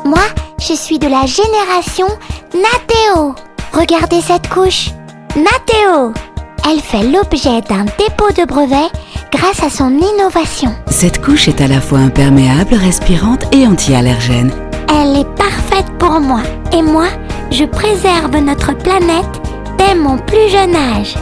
Moi, je suis de la génération Nateo. Regardez cette couche. Nateo. Elle fait l'objet d'un dépôt de brevet grâce à son innovation. Cette couche est à la fois imperméable, respirante et anti-allergène. Elle est parfaite pour moi. Et moi, je préserve notre planète dès mon plus jeune âge.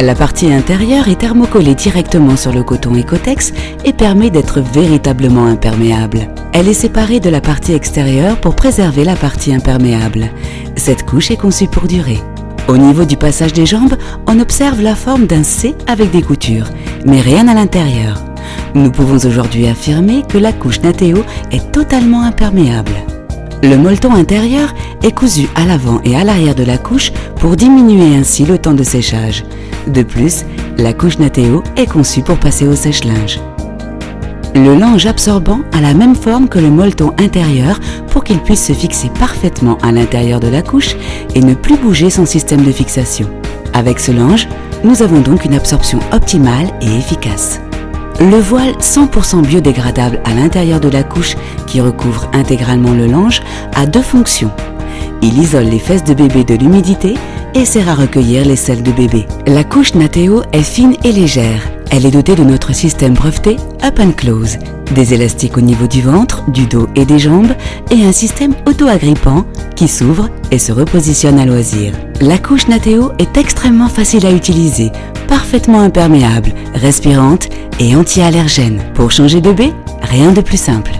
La partie intérieure est thermocollée directement sur le coton Ecotex et permet d'être véritablement imperméable. Elle est séparée de la partie extérieure pour préserver la partie imperméable. Cette couche est conçue pour durer. Au niveau du passage des jambes, on observe la forme d'un C avec des coutures, mais rien à l'intérieur. Nous pouvons aujourd'hui affirmer que la couche Nateo est totalement imperméable. Le molleton intérieur est cousu à l'avant et à l'arrière de la couche pour diminuer ainsi le temps de séchage. De plus, la couche Nateo est conçue pour passer au sèche-linge. Le lange absorbant a la même forme que le molleton intérieur pour qu'il puisse se fixer parfaitement à l'intérieur de la couche et ne plus bouger son système de fixation. Avec ce lange, nous avons donc une absorption optimale et efficace. Le voile 100% biodégradable à l'intérieur de la couche qui recouvre intégralement le lange a deux fonctions. Il isole les fesses de bébé de l'humidité et sert à recueillir les selles de bébé. La couche Nateo est fine et légère. Elle est dotée de notre système breveté Up and Close, des élastiques au niveau du ventre, du dos et des jambes et un système auto-agrippant qui s'ouvre et se repositionne à loisir. La couche Nateo est extrêmement facile à utiliser, parfaitement imperméable, respirante et anti-allergène. Pour changer de bébé, rien de plus simple.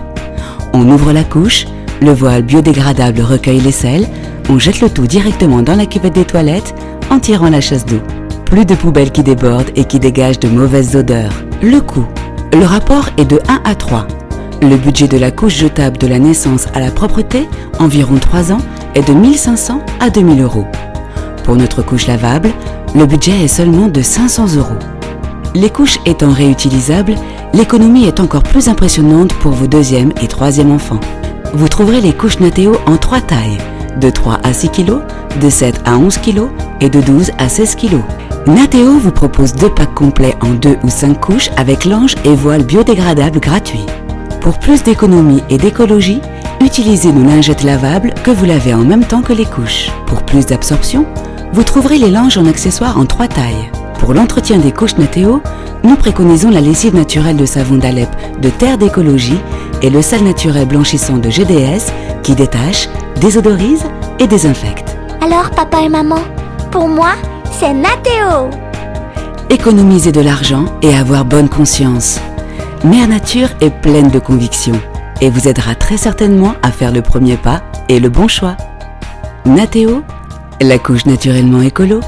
On ouvre la couche, le voile biodégradable recueille les selles, on jette le tout directement dans la cuvette des toilettes en tirant la chasse d'eau. Plus de poubelles qui débordent et qui dégagent de mauvaises odeurs. Le coût. Le rapport est de 1 à 3. Le budget de la couche jetable de la naissance à la propreté, environ 3 ans, est de 1 500 à 2 000 euros. Pour notre couche lavable, le budget est seulement de 500 euros. Les couches étant réutilisables, l'économie est encore plus impressionnante pour vos deuxième et troisième enfants. Vous trouverez les couches Nateo en 3 tailles, de 3 à 6 kg, de 7 à 11 kg et de 12 à 16 kg. Nateo vous propose 2 packs complets en 2 ou 5 couches avec lange et voile biodégradables gratuits. Pour plus d'économie et d'écologie, utilisez nos lingettes lavables que vous lavez en même temps que les couches. Pour plus d'absorption, vous trouverez les langes en accessoires en 3 tailles. Pour l'entretien des couches Nateo, nous préconisons la lessive naturelle de savon d'Alep de Terre d'écologie et le sel naturel blanchissant de GDS qui détache, désodorise et désinfecte. Alors papa et maman, pour moi, c'est Nateo. Économiser de l'argent et avoir bonne conscience. Mère Nature est pleine de convictions et vous aidera très certainement à faire le premier pas et le bon choix. Nateo, la couche naturellement écolo.